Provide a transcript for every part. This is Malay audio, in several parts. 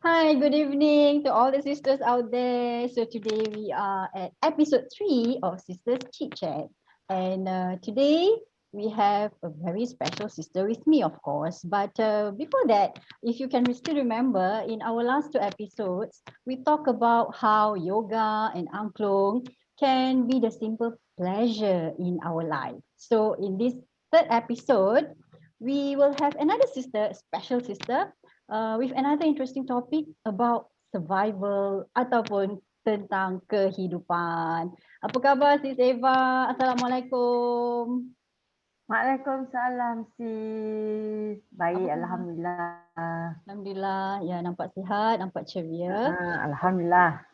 Hi, good evening to all the sisters out there. So today we are at episode 3 of Sisters Chit Chat. And today we have a very special sister with me, of course. But before that, if you can still remember, in our last 2 episodes, we talk about how yoga and angklung can be the simple pleasure in our life. So in this third episode, we will have another sister, a special sister, with another interesting topic about survival ataupun tentang kehidupan. Apa khabar Sis Eva? Assalamualaikum. Waalaikumsalam sis. Baik, Apa khabar? Alhamdulillah. Alhamdulillah, ya nampak sihat, nampak ceria. Alhamdulillah.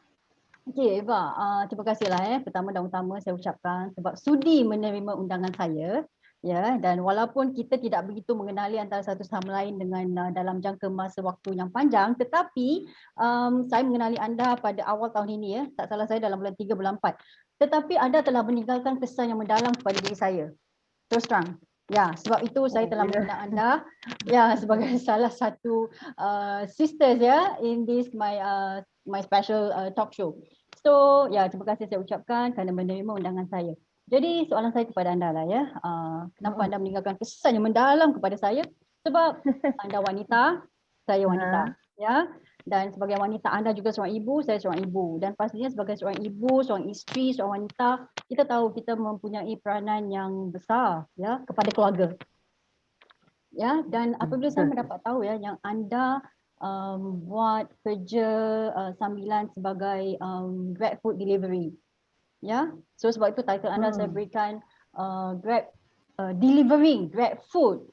Okey Eva, terima kasihlah pertama dan utama saya ucapkan sebab sudi menerima undangan saya. Ya, dan walaupun kita tidak begitu mengenali antara satu sama lain dengan dalam jangka masa waktu yang panjang, tetapi saya mengenali anda pada awal tahun ini ya, tak salah saya dalam bulan 3 bulan 4. Tetapi anda telah meninggalkan kesan yang mendalam kepada diri saya. Terus terang. Ya, sebab itu saya telah mengenal anda ya sebagai salah satu sisters ya in this my special talk show. So, ya terima kasih saya ucapkan kerana menerima undangan saya. Jadi soalan saya kepada anda lah ya, kenapa anda meninggalkan kesan yang mendalam kepada saya? Sebab anda wanita, saya wanita, ya. Dan sebagai wanita anda juga seorang ibu, saya seorang ibu. Dan pastinya sebagai seorang ibu, seorang isteri, seorang wanita, kita tahu kita mempunyai peranan yang besar ya kepada keluarga. Ya, dan apabila saya mendapat tahu ya yang anda buat kerja sambilan sebagai Grab food delivery. Ya, so sebab itu title anda saya berikan Grab delivering Grab food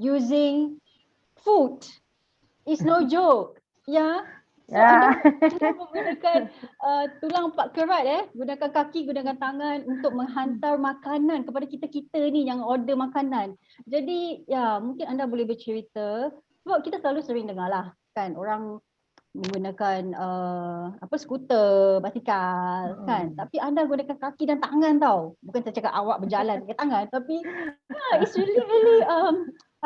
using food is no joke. Ya, so anda menggunakan tulang empat kerat gunakan kaki, gunakan tangan untuk menghantar makanan kepada kita-kita ni yang order makanan. Jadi ya, mungkin anda boleh bercerita sebab kita selalu sering dengar lah kan orang menggunakan skuter, basikal kan. Tapi anda gunakan kaki dan tangan tau. Bukan saya cakap awak berjalan pakai tangan tapi it's really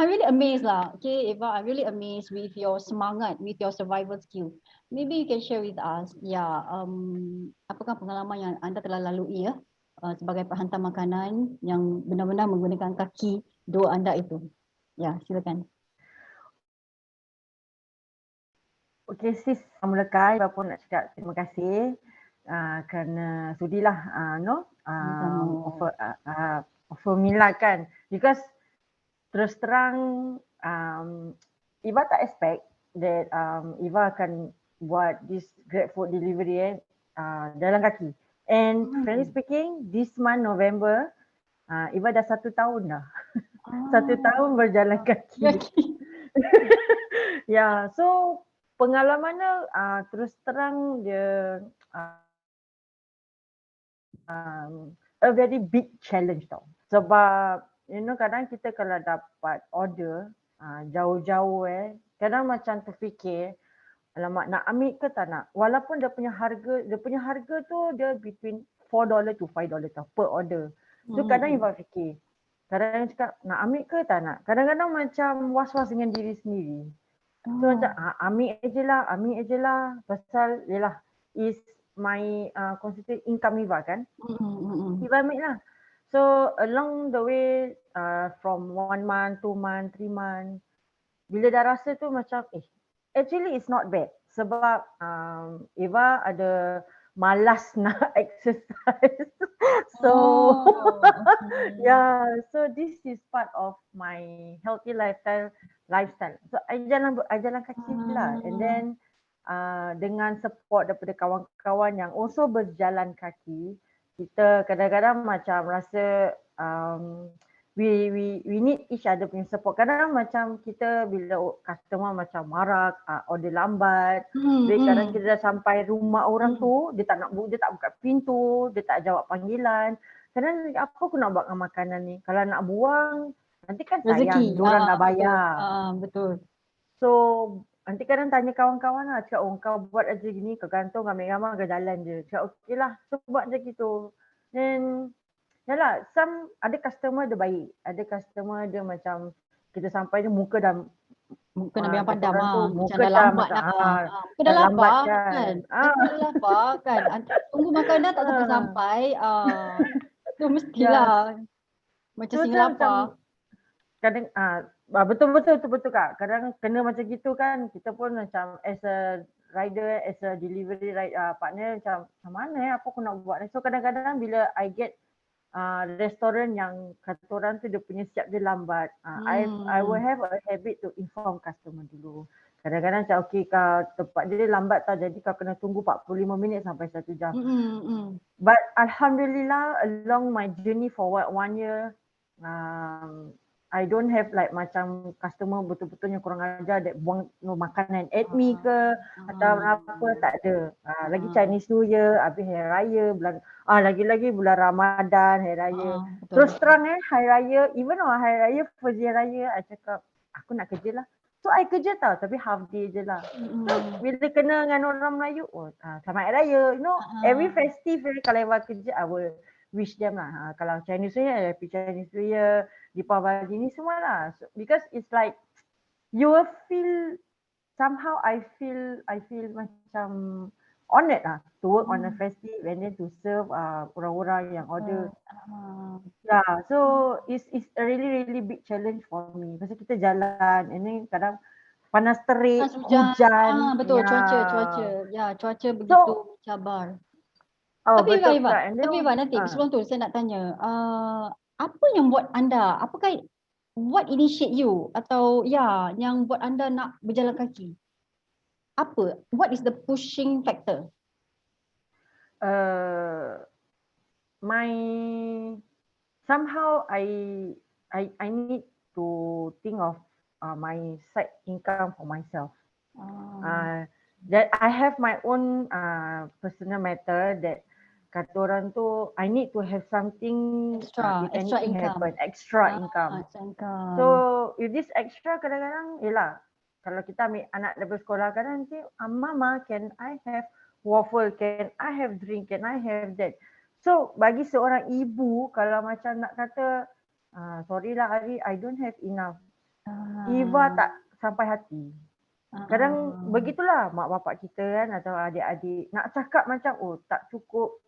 I'm really amazed lah. Okay, Eva, I'm really amazed with your semangat, with your survival skill. Maybe you can share with us, apakah pengalaman yang anda telah lalui ya sebagai penghantar makanan yang benar-benar menggunakan kaki dua anda itu. Ya, silakan. Okey sis, mulakan saya pun nak cakap terima kasih kerana sudilah offer Mila kan. Because terus terang Eva tak expect that Eva akan buat this Grab food delivery jalan kaki. And frankly speaking, this month November, Eva dah 1 tahun dah. 1 tahun berjalan kaki. Ya, so pengalamannya terus terang dia a very big challenge tau. Sebab kadang kita kalau dapat order jauh-jauh kadang macam terfikir alamak nak ambil ke tak nak. Walaupun dia punya harga tu dia between $4 to $5 tau per order. So kadang Eva fikir, kadang cakap nak ambil ke tak nak. Kadang-kadang macam was-was dengan diri sendiri. So macam ambil je lah. Pasal yelah is my constitute income Eva kan. Eva ambil lah. So along the way from 1 month, 2 month, 3 month, bila dah rasa tu macam actually it's not bad. Sebab Eva ada malas nak exercise. So yeah, so this is part of my healthy lifestyle. So I jalan kaki lah. And then dengan support daripada kawan-kawan yang also berjalan kaki, kita kadang-kadang macam rasa we need each other punya support. Kadang macam kita bila customer macam marah, order lambat, kadang kita dah sampai rumah orang tu, dia tak buka pintu, dia tak jawab panggilan. Kadang apa aku nak buat dengan makanan ni? Kalau nak buang, nanti kan sayang, diorang dah bayar. Betul. So nanti kadang tanya kawan-kawan lah, cakap kau buat aja gini, kau gantung, ambil gambar, kau jalan je. Cakap okey lah, so buat je gitu. Then yalah, ada customer dia baik. Ada customer dia macam kita sampai dia muka dah Muka Nabi yang kata padam orang tu macam muka dah dah lambat macam nak. Muka dah dah lambat lapar kan. kan. Nanti dah lapar kan. Tunggu makanan tak sampai-sampai. Tu Ya, mestilah macam tu singa saya lapar. macam kadang betul Kak. Kadang kena macam gitu kan. Kita pun macam as a rider, as a delivery partner macam mana apa aku nak buat. So kadang-kadang bila I get restoran yang kata orang tu dia punya siap dia lambat. I will have a habit to inform customer dulu. Kadang-kadang macam okey kau tempat dia lambat tau jadi kau kena tunggu 45 minit sampai 1 jam. But Alhamdulillah along my journey for 1 year, I don't have like macam customer betul-betulnya kurang ajar that buang makanan at me ke atau apa, tak ada. Lagi Chinese New Year, habis Hari Raya, lagi-lagi bulan Ramadan, Hari Raya. Terus terang Hari Raya, even Hari Raya, first Hari Raya, I cakap aku nak kerja lah. So I kerja tau tapi half day je lah. So bila kena dengan orang Melayu, selamat Hari Raya. You know, every festive kalau I buat kerja, I will wish them lah. Kalau Chinese New Year, Happy Chinese New Year, Deepavali ni semua lah. So, because it's like you will feel somehow I feel macam honoured lah to work on a festive and then to serve orang-orang yang order. Yeah, so it's a really big challenge for me. Pasal kita jalan and then kadang panas terik, hujan. Betul, cuaca. Ya, cuaca begitu cabar. Tapi Eva, nanti sebelum tu saya nak tanya, apa yang buat anda, apakah what initiate you atau yang buat anda nak berjalan kaki? Apa? What is the pushing factor? Somehow I need to think of my side income for myself. That I have my own personal matter that kata orang tu I need to have something extra income. Extra income. So if this extra kadang-kadang kalau kita ambil anak daripada sekolah kadang nanti mama can I have waffle, can I have drink, can I have that. So bagi seorang ibu kalau macam nak kata sorry lah Ari, I don't have enough. Eva tak sampai hati. Kadang begitulah mak bapak kita kan atau adik-adik nak cakap macam tak cukup,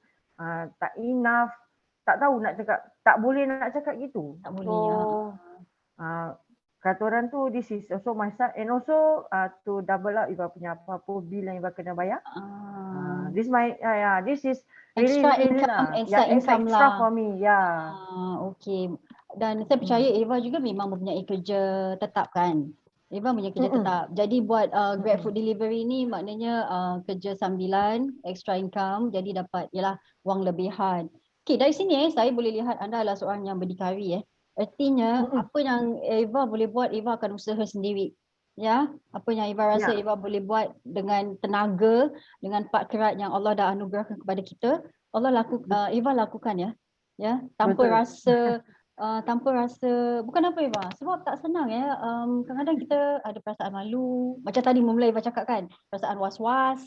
tak enough, tak tahu nak cakap, tak boleh nak cakap gitu. Tak boleh. Kata orang tu this is also my son and also to double up Eva punya apa-apa bil yang Eva kena bayar. This is really extra income for me. Okay. Dan saya percaya Eva juga memang mempunyai kerja tetap kan? Eva punya kerja tetap. Jadi buat Grab food delivery ni maknanya kerja sambilan, extra income, jadi dapat wang lebihan. Okay, dari sini saya boleh lihat anda adalah seorang yang berdikari. Artinya apa yang Eva boleh buat, Eva akan usaha sendiri. Ya, apa yang Eva rasa Eva boleh buat dengan tenaga, dengan part kerat yang Allah dah anugerahkan kepada kita, Eva lakukan ya. Ya, tanpa rasa bukan apa Eva, sebab tak senang ya. Kadang-kadang kita ada perasaan malu, macam tadi memulai Eva cakap kan, perasaan was-was.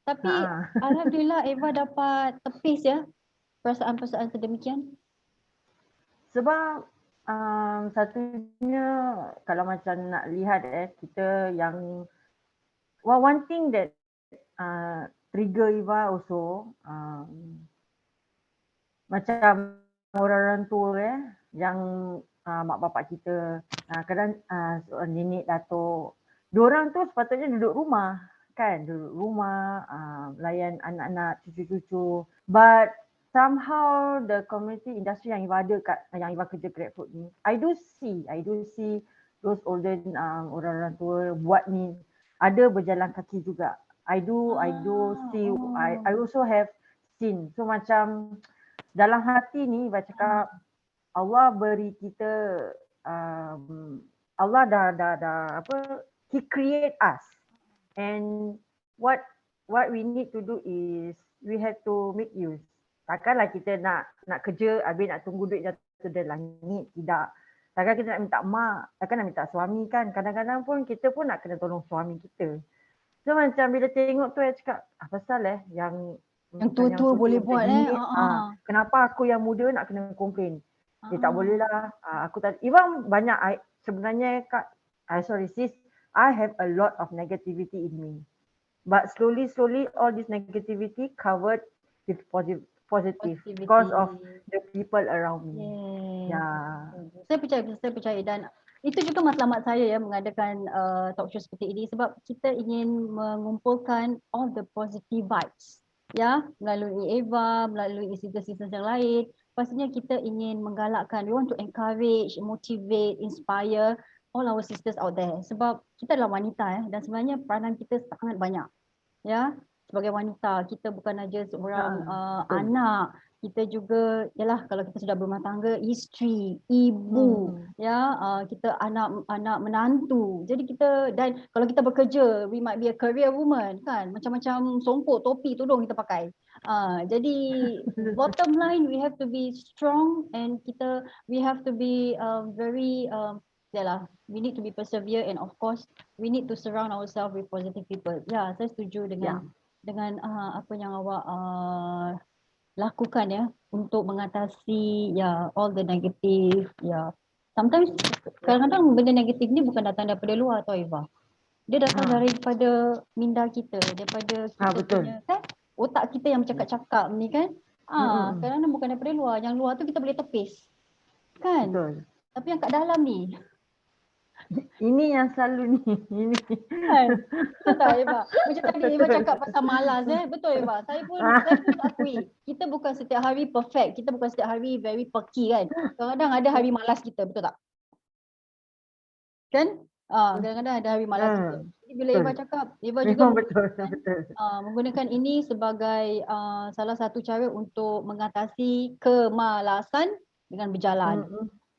Tapi alhamdulillah Eva dapat tepis ya perasaan-perasaan sedemikian. Sebab satunya kalau macam nak lihat kita yang one thing that trigger Eva also macam orang-orang tua yang mak bapak kita kadang nenek datuk, diorang tu sepatutnya duduk rumah kan, layan anak-anak, cucu-cucu, but somehow the community industry yang Eva ada yang Eva kerja Grab Food ni, I do see those older orang-orang tua buat ni ada berjalan kaki juga. I do see, I also have seen. So macam dalam hati ni Eva cakap Allah beri kita Allah dah He create us and what we need to do is we have to make use. Takkanlah kita nak kerja habis nak tunggu duit jatuh dari langit, tidak. Takkan kita nak minta mak, takkan nak minta suami kan. Kadang-kadang pun kita pun nak kena tolong suami kita. So macam bila tengok tu saya cakap apa pasal yang tua-tua boleh buat kenapa aku yang muda nak kena komplain? Tak boleh lah. Aku tak Iwan banyak sebenarnya sis, I have a lot of negativity in me. But slowly, all this negativity covered with positive because Positivity. of the people around me. Yes. Yeah. Saya percaya dan itu juga matlamat saya ya mengadakan talk show seperti ini sebab kita ingin mengumpulkan all the positive vibes ya melalui Eva, melalui sisters-sisters yang lain. Pastinya kita ingin menggalakkan, we want to encourage, motivate, inspire all our sisters out there sebab kita adalah wanita dan sebenarnya peranan kita sangat banyak ya sebagai wanita kita bukan aja seorang Betul. anak, kita juga yalah kalau kita sudah berumah tangga, isteri, ibu ya kita anak menantu. Jadi kita dan kalau kita bekerja, we might be a career woman kan, macam-macam songkok, topi, tudung kita pakai. Jadi bottom line we have to be strong and we have to be very yalah, we need to be persevere and of course we need to surround ourselves with positive people. Ya, saya setuju dengan apa yang awak lakukan ya untuk mengatasi all the negative sometimes kadang-kadang benda negatif ni bukan datang daripada luar tau Eva, dia datang daripada minda kita, daripada kita punya kan otak kita yang bercakap-cakap ni kan kadang-kadang bukan daripada luar, yang luar tu kita boleh tepis kan. Betul. Tapi yang kat dalam ni ini yang selalu ni ini kan. Betul tak Eva? Macam tadi Eva cakap pasal malas betul Eva. Saya pun akui kita bukan setiap hari perfect, kita bukan setiap hari very perky kan. Kadang-kadang ada hari malas kita, betul tak? Kan? Kadang-kadang ada hari malas kita. Jadi bila Eva cakap, Eva juga menggunakan ini sebagai salah satu cara untuk mengatasi kemalasan dengan berjalan.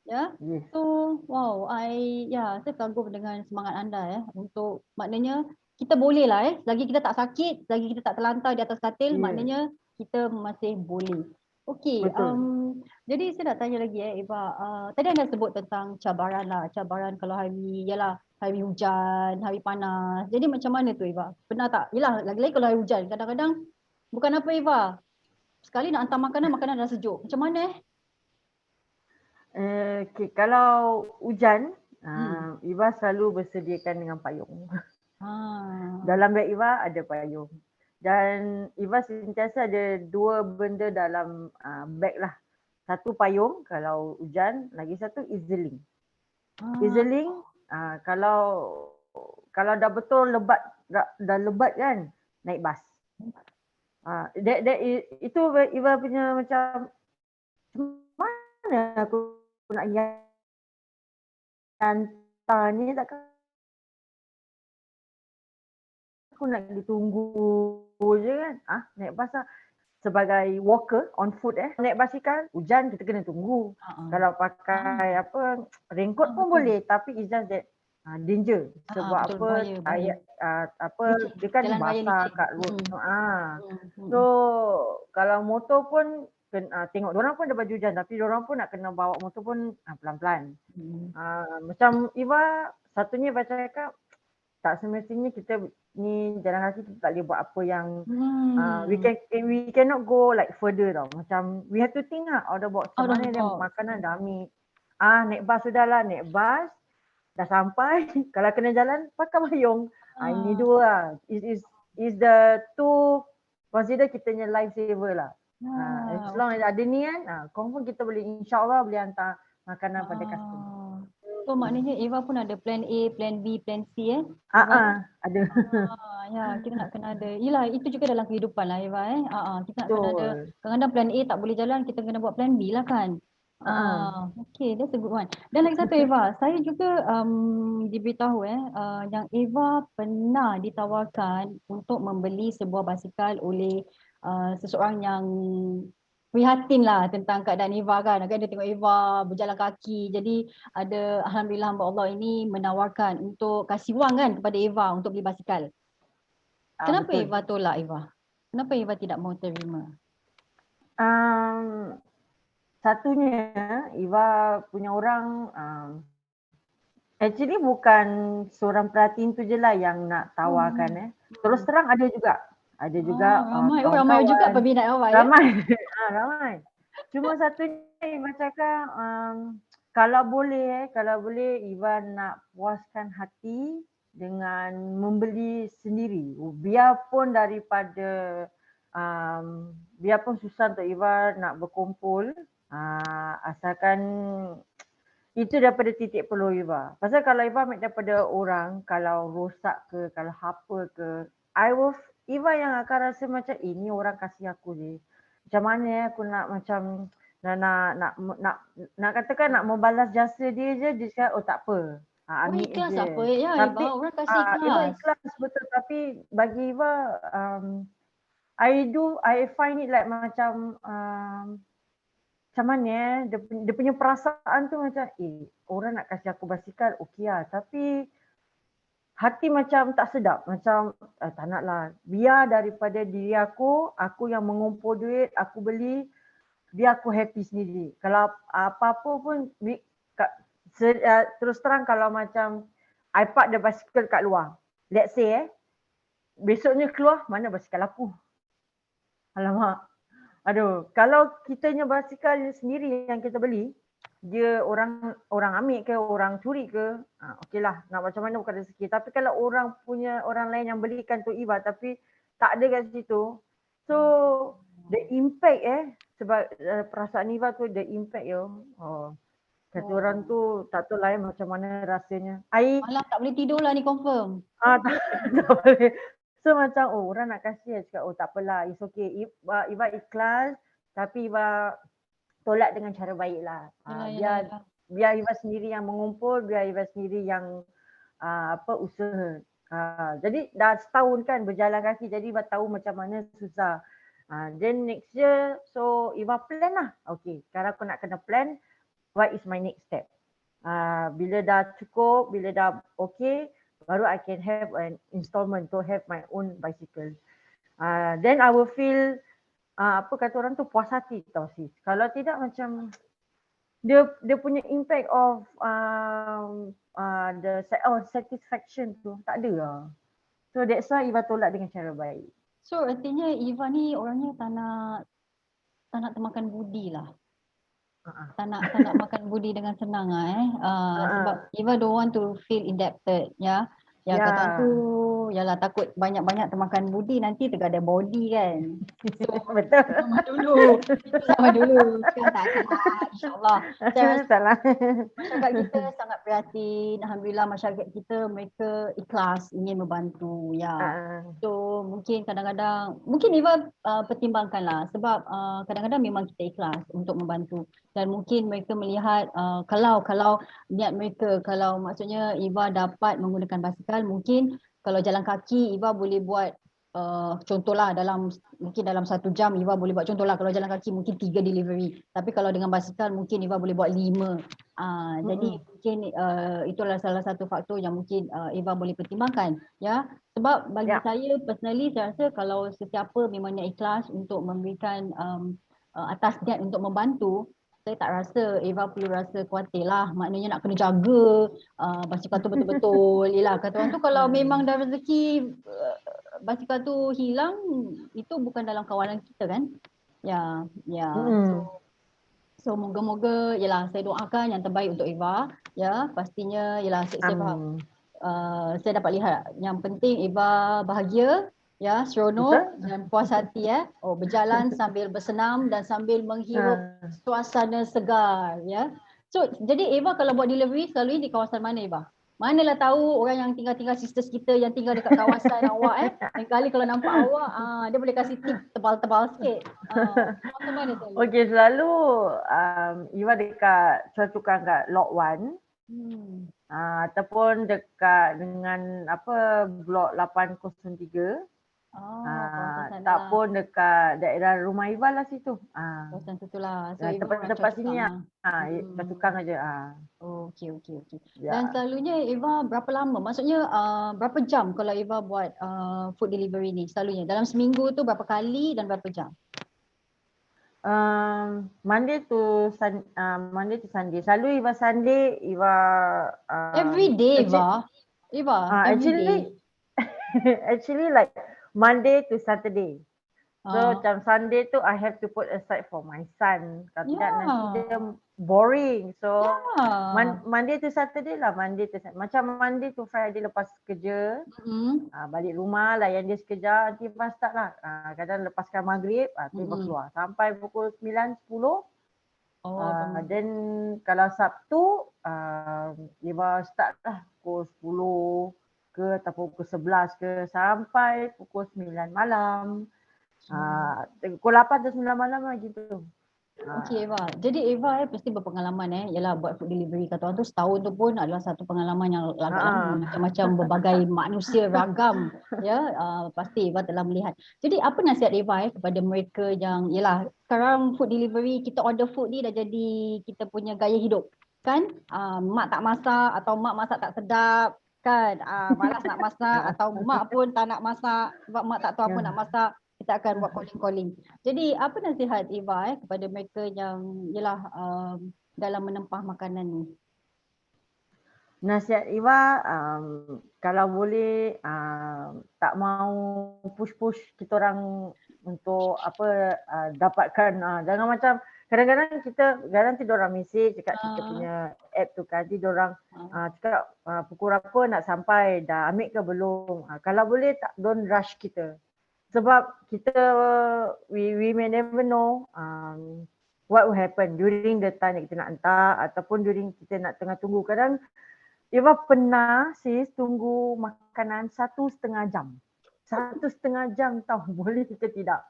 Ya. So wow, saya kagum dengan semangat anda untuk maknanya kita boleh lah selagi kita tak sakit, selagi kita tak terlantar di atas katil, maknanya kita masih boleh. Okey, jadi saya nak tanya lagi Eva, tadi anda sebut tentang cabaran lah, cabaran kalau hari hujan, hari panas. Jadi macam mana tu Eva? Pernah tak? Yalah, lagi-lagi kalau hari hujan, kadang-kadang bukan apa Eva, sekali nak hantar makanan dah sejuk. Macam mana Okay, kalau hujan, Iva selalu bersediakan dengan payung. Dalam beg Iva ada payung. Dan Iva sentiasa ada dua benda dalam beg lah. Satu payung kalau hujan, lagi satu EZ-Link. EZ-Link kalau dah betul dah lebat kan, naik bas. Itu Iva punya macam mana aku nak hantar ni, takkan aku nak ditunggu je kan. Naik bas lah. Sebagai walker on foot naik basikal, hujan kita kena tunggu. Kalau pakai raincoat pun boleh, tapi it's just that danger. Sebab bahaya. Dia kan basah kat road. So kalau motor pun tengok diorang pun ada baju hujan, tapi diorang pun nak kena bawa motor pun pelan-pelan. Macam Eva, satunya Eva cakap, tak semestinya kita ni jalan kaki kita tak boleh buat apa yang we cannot go like further tau. Macam we have to think out of the box. Macam mana dia makanan dah ambil. Naik bas sudahlah, naik bas dah sampai. Kalau kena jalan pakai payung. Ini dua lah. Is the two consider kita punya life saver lah. As long as ada ni kan, confirm kita boleh, insyaAllah boleh hantar makanan pada customer. So maknanya Eva pun ada plan A, plan B, plan C ada. Kita nak kena ada. Yelah, itu juga dalam kehidupan lah Eva kita nak kena ada. Kadang-kadang plan A tak boleh jalan, kita kena buat plan B lah kan. Okay, that's a good one. Dan lagi satu Eva, saya juga diberitahu yang Eva pernah ditawarkan untuk membeli sebuah basikal oleh seseorang yang prihatin lah tentang keadaan Eva kan. Dia tengok Eva berjalan kaki. Jadi ada alhamdulillah hamba Allah ini menawarkan untuk kasih wang kan kepada Eva untuk beli basikal. Kenapa betul. Eva tolak Eva? Kenapa Eva tidak mau terima? Satunya Eva punya orang actually bukan seorang perhatiin tu je lah yang nak tawarkan Terus terang ada juga. Ada juga ramai juga peminat awak ramai. Cuma satunya Eva cakap kalau boleh Eva nak puaskan hati dengan membeli sendiri. Biarpun daripada biarpun susah untuk Eva nak berkumpul, asalkan itu daripada titik peluh Eva. Pasal kalau Eva ambil daripada orang, kalau rosak ke, kalau apa ke, Eva yang akan rasa macam ini orang kasih aku je. Macam mana aku nak macam nak katakan nak membalas jasa dia je, dia cakap oh tak apa. Ambil ikhlas je. apa ya Tapi Eva, orang kasih Eva ikhlas. ikhlas betul, tapi bagi Eva I find it like macam macam mana dia punya perasaan tu macam orang nak kasih aku basikal okey lah, tapi hati macam tak sedap, macam tak nak lah, biar daripada diri aku yang mengumpul duit, aku beli, biar aku happy sendiri. Kalau apa-apa pun terus terang kalau macam I park the basikal kat luar, let's say besoknya keluar, mana basikal aku? Alamak. Aduh, kalau kitanya basikal sendiri yang kita beli, dia orang ambil ke, orang curi ke, okeylah, nak macam mana bukan rezeki. Tapi kalau orang lain yang belikan tu Eva tapi tak ada kat situ, so the impact sebab perasaan Eva tu the impact kata orang tu tak tahu lah macam mana rasanya. Malam tak boleh tidur lah ni confirm. Tak boleh. So macam orang nak kasih cakap tak apalah, it's okay. Eva ikhlas tapi Eva tolak dengan cara baik lah. Biar Eva sendiri yang mengumpul, biar Eva sendiri yang usaha. Jadi dah setahun kan berjalan kaki, jadi Eva tahu macam mana susah. Then next year, so Eva plan lah. Okay, sekarang aku nak kena plan, what is my next step? Bila dah cukup, bila dah okay, baru I can have an installment to have my own bicycle. Then I will feel apa kata orang tu, puas hati tau sis. Kalau tidak macam dia punya impact of the satisfaction tu tak ada lah. So that's why Eva tolak dengan cara baik. So artinya Eva ni orangnya tak nak termakan budi lah. Tak nak makan budi dengan senang sebab Eva don't want to feel indebted ya. Ya kata tu yalah takut banyak-banyak termakan budi nanti tergadai body kan. So betul. Sama dulu. Sekarang tak akan insya-Allah. Salah. Masyarakat kita sangat prihatin. Alhamdulillah masyarakat kita mereka ikhlas ingin membantu ya. So mungkin kadang-kadang Eva pertimbangkanlah sebab kadang-kadang memang kita ikhlas untuk membantu dan mungkin mereka melihat kalau niat mereka, kalau maksudnya Eva dapat menggunakan basikal, mungkin kalau jalan kaki Eva boleh buat contohlah mungkin dalam 1 jam Eva boleh buat contohlah, kalau jalan kaki mungkin 3 delivery, tapi kalau dengan basikal mungkin Eva boleh buat 5. Jadi mungkin itulah salah satu faktor yang mungkin Eva boleh pertimbangkan ya. Sebab bagi saya personally, saya rasa kalau sesiapa memang niat ikhlas untuk memberikan atas niat untuk membantu, saya tak rasa Eva perlu rasa khawatir lah. Maknanya nak kena jaga basikal tu betul-betul. Yelah kata orang tu kalau memang dah rezeki basikal tu hilang, itu bukan dalam kawalan kita kan. Ya. So moga-moga yelah saya doakan yang terbaik untuk Eva. Ya pastinya yelah saya faham. Saya dapat lihat yang penting Eva bahagia. Ya, seronok dan puas hati berjalan sambil bersenam dan sambil menghirup suasana segar ya. So jadi Eva kalau buat delivery selalu di kawasan mana Eva? Manalah tahu orang yang tinggal sisters kita yang tinggal dekat kawasan awak lain kali kalau nampak awak dia boleh kasih tip tebal-tebal sikit. Kawasan mana selalu? Okey, selalu Eva dekat Choa Chu Kang kat Lot 1. Ataupun dekat dengan blok 803. Tak pun dekat daerah rumah Eva lah situ. Kawasan situ lah. So tempat sini Choa Chu Kang aja. Okey. Dan selalunya Eva berapa lama? Maksudnya berapa jam kalau Eva buat food delivery ni selalunya? Dalam seminggu tu berapa kali dan berapa jam? Monday to Sunday. Selalu Eva Sunday, Eva every day Eva. Actually like Monday to Saturday. So macam Sunday tu I have to put aside for my son. Kalau tidak nanti dia boring. So Ya. Monday to Saturday lah, Monday to Saturday. Macam Monday to Friday lepas kerja, balik rumah layan dia sekejap, nanti lepas start lah. Kadang lepaskan maghrib, tiba keluar. Sampai pukul 9, 10. Then kalau Sabtu, Iva start lah pukul 10 ke ataupun pukul 11 ke sampai pukul 9 malam. Pukul 8 atau 9 malam lah gitu. Okey Eva. Jadi Eva pasti berpengalaman yalah buat food delivery. Kata orang tu setahun tu pun adalah satu pengalaman yang agak lama. Macam-macam berbagai manusia ragam pasti Eva telah melihat. Jadi apa nasihat Eva kepada mereka yang yalah sekarang food delivery, kita order food ni dah jadi kita punya gaya hidup. Kan? Mak tak masak atau mak masak tak sedap kan? Malas nak masak atau mak pun tak nak masak sebab mak tak tahu apa nak masak. Kita akan buat calling-calling. Jadi apa nasihat Eva kepada mereka yang yalah dalam menempah makanan ni? Nasihat Eva, kalau boleh tak mau push-push kita orang untuk dapatkan, jangan macam kadang-kadang diorang mesej cakap kita punya app tu kan, nanti diorang cakap pukul berapa nak sampai, dah ambil ke belum. Kalau boleh don't rush kita. Sebab kita, we may never know what will happen during the time yang kita nak hantar ataupun during kita nak tengah tunggu. Kadang Eva pernah tunggu makanan 1,5 jam. 1,5 jam tau, boleh ke tidak.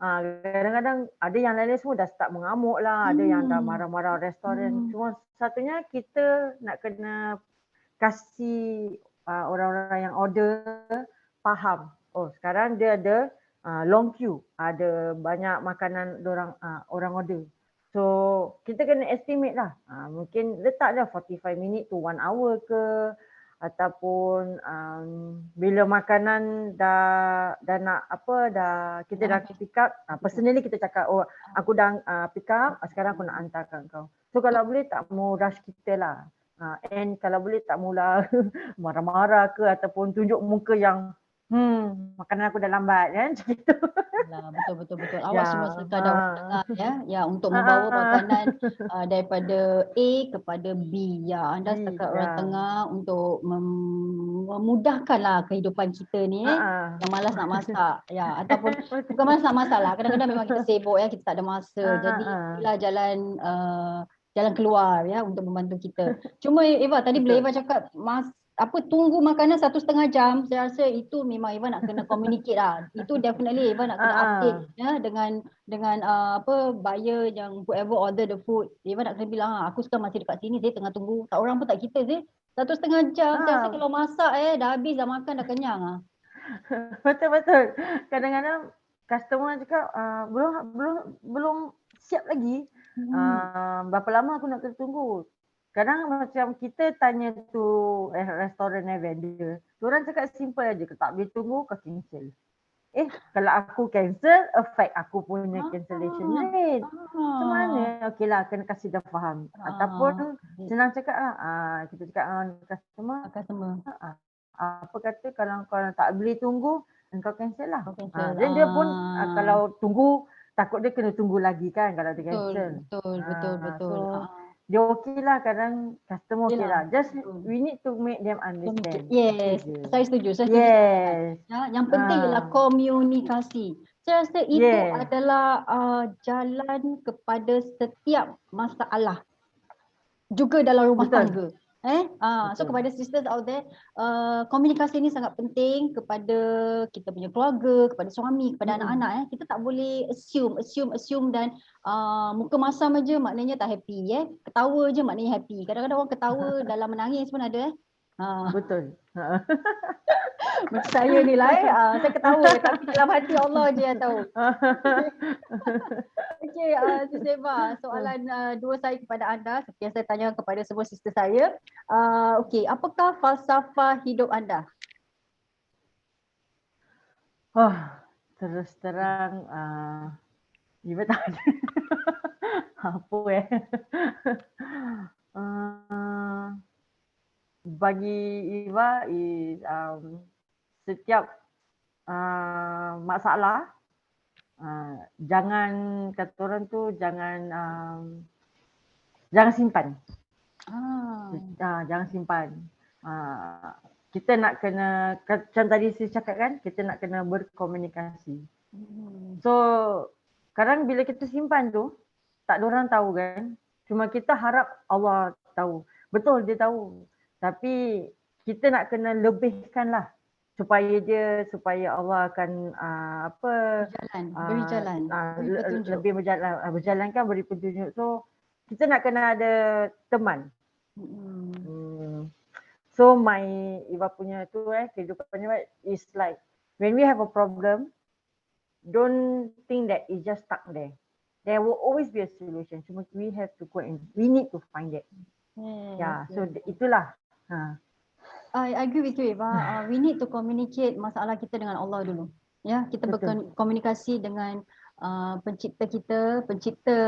Kadang-kadang ada yang lain-lain semua dah start mengamuk lah, ada yang dah marah-marah restoran. Cuma satunya kita nak kena kasih orang-orang yang order faham. Oh sekarang dia ada long queue, ada banyak makanan orang order. So kita kena estimate lah, mungkin letak dah 45 minit to 1 hour ke, ataupun bila makanan dah nak kita dah pick up, personally kita cakap aku dah pick up, sekarang aku nak hantarkan kau. So kalau boleh tak mau rush kita lah, and kalau boleh tak mula marah-marah ke ataupun tunjuk muka yang makanan aku dah lambat kan, macam gitu. Betul. Awak semua sekadar orang tengah ya untuk membawa makanan daripada A kepada B. Ya, anda setakat orang tengah untuk memudahkanlah kehidupan kita ni yang malas nak masak ya, ataupun bukan malas nak masak lah. Kadang-kadang memang kita sibuk kita tak ada masa. Jadi inilah jalan keluar ya untuk membantu kita. Cuma Eva tadi bila Eva cakap tunggu makanan 1,5 jam, saya rasa itu memang Eva nak kena communicate lah. Itu definitely Eva nak kena update ya dengan buyer yang whoever order the food. Eva nak kena bilang aku sekarang masih dekat sini, saya tengah tunggu. Tak orang pun tak kita 1,5 jam. Saya rasa kalau masak dah habis, dah makan, dah kenyang Betul. Kadang-kadang customer cakap belum siap lagi. Berapa lama aku nak tunggu? Kadang macam kita tanya tu restoran vendor, diorang cakap simple aja, tak boleh tunggu kau cancel. Kalau aku cancel, affect aku punya cancellation rate. Macam mana? Okey lah, kena kasih dah faham. Ataupun senang cakap lah, kita cakap dengan customer. Apa kata kalau kau tak boleh tunggu, engkau cancel lah. Dan dia pun kalau tunggu, takut dia kena tunggu lagi kan kalau dia cancel. Betul. Dia okey lah, kadang customer okey lah. Just we need to make them understand. Yes, saya setuju. Yes. Yang penting ialah komunikasi. Saya rasa itu adalah jalan kepada setiap masalah. Juga dalam rumah tangga. So kepada sisters out there, komunikasi ni sangat penting kepada kita punya keluarga, kepada suami, kepada anak-anak. Kita tak boleh assume dan muka masam aja maknanya tak happy ketawa je maknanya happy. Kadang-kadang orang ketawa dalam menangis pun ada Betul. Macam saya ni lah saya ketawa tapi dalam hati Allah je yang tahu. Okey, Sis Eva, soalan dua saya kepada anda seperti yang saya tanya kepada semua sister saya. Okey, apakah falsafah hidup anda? Terus terang Eva tak ada. Apa bagi Eva is setiap masalah jangan kata orang tu jangan Jangan simpan. Ah. Jangan simpan. Kita nak kena, macam tadi saya cakap kan, kita nak kena berkomunikasi. So kadang bila kita simpan tu, tak ada orang tahu kan. Cuma kita harap Allah tahu. Betul dia tahu. Tapi kita nak kena lebihkan lah supaya Allah akan beri jalan, beri petunjuk. lebih berjalankan, beri petunjuk. So kita nak kena ada teman. So my Iva punya tu kehidupannya is like when we have a problem, don't think that it just stuck there. There will always be a solution. Cuma we have to go and we need to find it. So itulah. I agree with you, Eva. We need to communicate masalah kita dengan Allah dulu. Ya, kita berkomunikasi dengan pencipta kita, pencipta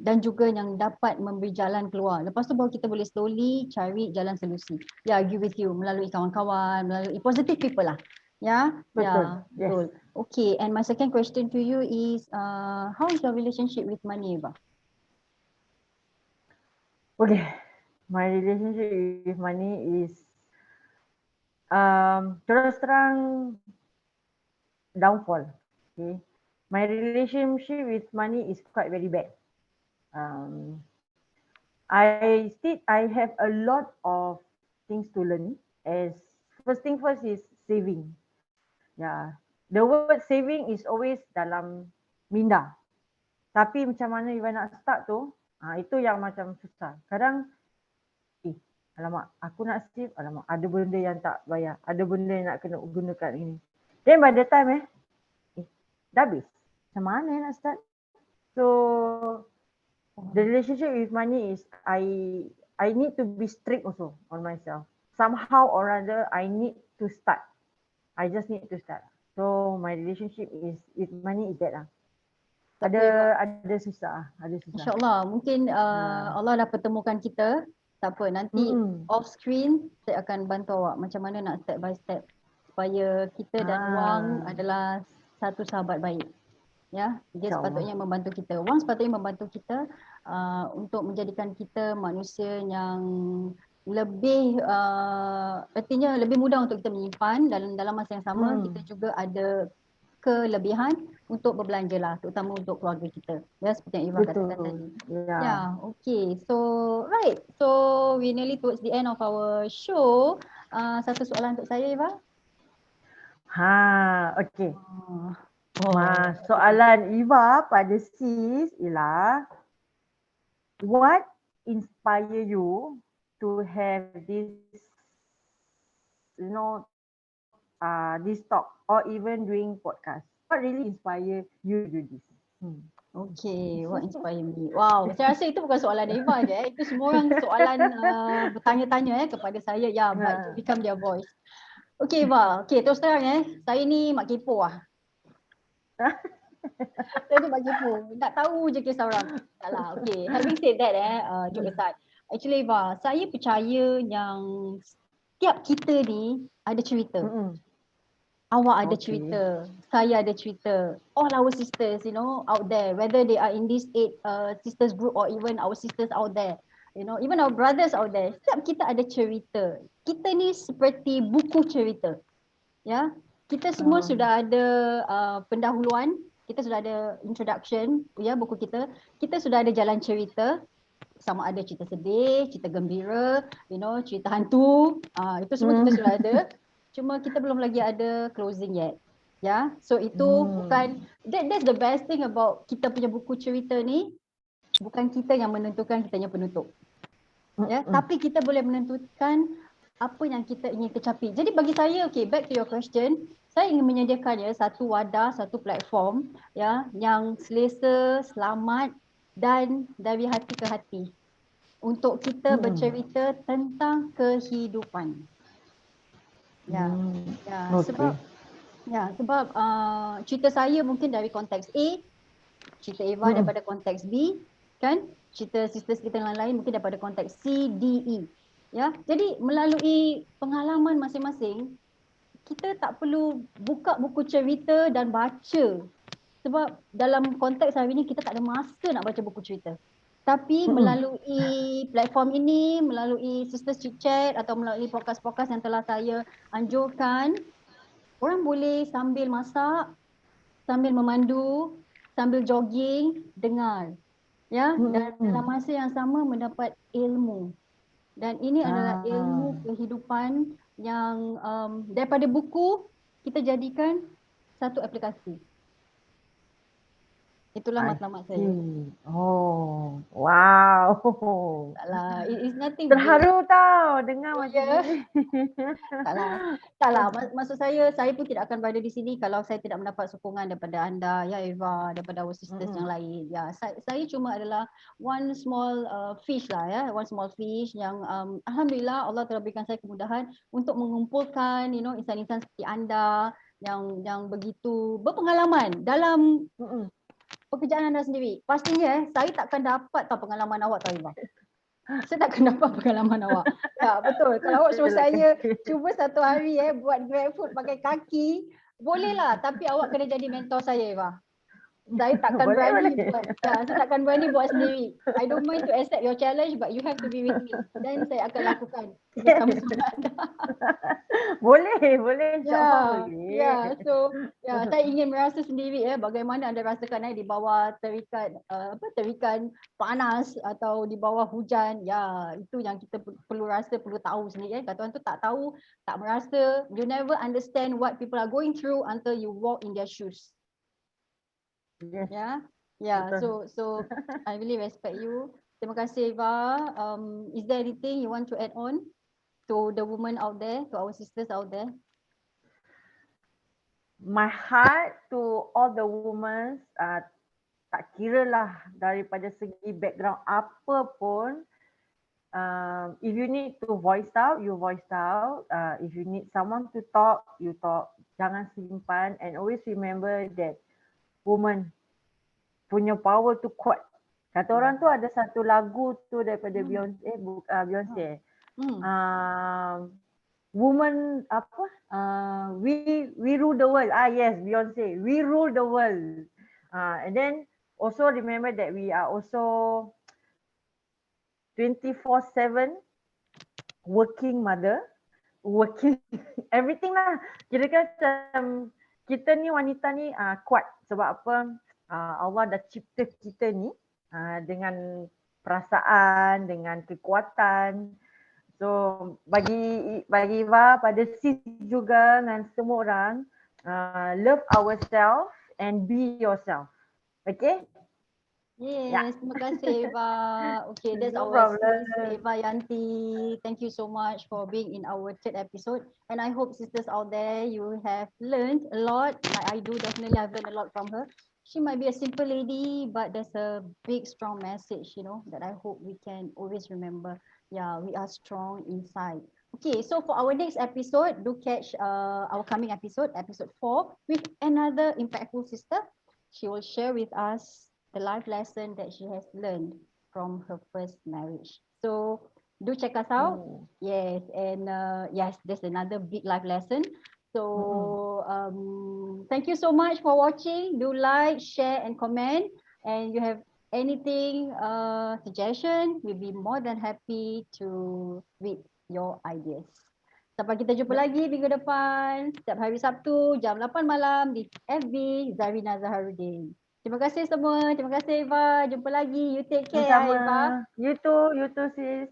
dan juga yang dapat memberi jalan keluar. Lepas tu baru kita boleh slowly cari jalan solusi. I agree with you, melalui kawan-kawan, melalui positive people lah. Betul. Betul. Okay, and my second question to you is how is your relationship with money, Eva? Okay, my relationship with money is terus terang downfall. Okay, my relationship with money is quite very bad. I have a lot of things to learn. As first thing first is saving. The word saving is always dalam minda. Tapi macam mana Iva nak start tu, itu yang macam susah. Kadang, alamak, aku nak save, alamak, ada benda yang tak bayar, ada benda yang nak kena gunakan ini. Then by the time dah habis. Macam mana nak start? So, the relationship with money is I need to be strict also on myself. Somehow or other, I need to start. I just need to start. So, my relationship is with money is that lah. Ada susah. InsyaAllah, mungkin Allah dah pertemukan kita. Tak apa, nanti off screen saya akan bantu awak macam mana nak step by step supaya kita dan wang adalah satu sahabat baik. Dia sepatutnya membantu kita. Wang sepatutnya membantu kita untuk menjadikan kita manusia yang lebih artinya lebih mudah untuk kita menyimpan, dan dalam masa yang sama kita juga ada kelebihan untuk berbelanja lah, terutama untuk keluarga kita. Seperti yang Eva katakan tadi. Okay. So we nearly towards the end of our show. Satu soalan untuk saya, Eva. Okay. Soalan Eva pada sis ialah, what inspire you to have this this talk or even doing podcast? What really inspire you to do this? Okay, what inspire me? Wow, saya rasa itu bukan soalan Eva je. Itu semua orang soalan bertanya-tanya kepada saya. But to become their voice. Okay, Eva. Okay, terus terang saya ni mak kepo lah. Saya ni mak kepo. Nak tahu je kisah orang. Taklah. Okay, having said that joke aside. Actually, Eva, saya percaya yang setiap kita ni ada cerita. Awak ada cerita, saya ada cerita. All our sisters, out there, whether they are in this 8 sisters group or even our sisters out there, even our brothers out there. Setiap kita ada cerita. Kita ni seperti buku cerita. Kita semua sudah ada pendahuluan, kita sudah ada introduction, buku kita. Kita sudah ada jalan cerita. Sama ada cerita sedih, cerita gembira, cerita hantu, itu semua kita sudah ada. Cuma kita belum lagi ada closing yet. So itu bukan, that's the best thing about kita punya buku cerita ni. Bukan kita yang menentukan kitanya penutup. Tapi kita boleh menentukan apa yang kita ingin kecapi. Jadi bagi saya, okay, back to your question, saya ingin menyediakan satu wadah, satu platform yang selesa, selamat dan dari hati ke hati untuk kita bercerita tentang kehidupan. Sebab cerita saya mungkin dari konteks A, cerita Eva daripada konteks B, kan? Cerita sisters kita yang lain mungkin daripada konteks C, D, E. Jadi melalui pengalaman masing-masing, kita tak perlu buka buku cerita dan baca. Sebab dalam konteks hari ni kita tak ada masa nak baca buku cerita. Tapi melalui platform ini, melalui Sisters Chit Chat atau melalui podcast-podcast yang telah saya anjurkan, orang boleh sambil masak, sambil memandu, sambil jogging, dengar. Ya, dan dalam masa yang sama mendapat ilmu. Dan ini adalah ilmu kehidupan yang daripada buku kita jadikan satu aplikasi. Itulah matlamat saya. Oh, wow. Taklah, it is nothing Terharu tau dengar macam ni. Taklah. Maksud saya pun tidak akan berada di sini kalau saya tidak mendapat sokongan daripada anda, ya Eva, daripada our sisters yang lain. Ya, saya cuma adalah one small fish lah ya, one small fish yang alhamdulillah Allah telah berikan saya kemudahan untuk mengumpulkan insan-insan seperti anda yang begitu berpengalaman dalam pekerjaan anda sendiri. Pastinya saya takkan dapat tahu pengalaman awak tahu Eva. Saya takkan dapat pengalaman awak. Ya betul. Kalau awak suruh saya cuba satu hari buat grab food pakai kaki, bolehlah. Tapi awak kena jadi mentor saya Eva. Saya takkan berani buat. Ya, saya takkan berani buat sendiri. I don't mind to accept your challenge but you have to be with me. Dan saya akan lakukan bersama-sama anda. Boleh insya-Allah boleh. Ya, so saya ingin merasa sendiri bagaimana anda rasakan di bawah terikan panas atau di bawah hujan. Ya, itu yang kita perlu rasa, perlu tahu sendiri Kata orang tu tak tahu, tak merasa, you never understand what people are going through until you walk in their shoes. Yes. So I really respect you. Terima kasih Eva. Is there anything you want to add on to the women out there, to our sisters out there? My heart to all the women, tak kira lah daripada segi background apa pun, if you need to voice out, you voice out. If you need someone to talk, you talk. Jangan simpan, and always remember that woman punya power tu kuat. Kata orang tu ada satu lagu tu daripada Beyonce. Woman apa? We rule the world. Yes, Beyonce. We rule the world. And then also remember that we are also 24/7 working mother, working everything lah. Kira-kira macam kita ni wanita ni kuat sebab apa? Allah dah cipta kita ni dengan perasaan, dengan kekuatan. So bagi Eva, pada sis juga dengan semua orang, love ourselves and be yourself. Okay? Yes, terima kasih Eva. Okay, that's No our problem. sis Eva Yanti. Thank you so much for being in our third episode. And I hope sisters out there, you have learned a lot. I do definitely have learned a lot from her. She might be a simple lady, but there's a big, strong message, that I hope we can always remember. Yeah, we are strong inside. Okay, so for our next episode, do catch our coming episode 4, with another impactful sister. She will share with us the life lesson that she has learned from her first marriage. So do check us out. Yes, and yes, there's another big life lesson. So thank you so much for watching. Do like, share and comment. And you have anything, suggestion, we'll be more than happy to read your ideas. Sampai kita jumpa lagi minggu depan, setiap hari Sabtu jam 8 malam di FB Zarina Zaharuddin. Terima kasih semua. Terima kasih Eva. Jumpa lagi. You take care Eva. You too sis.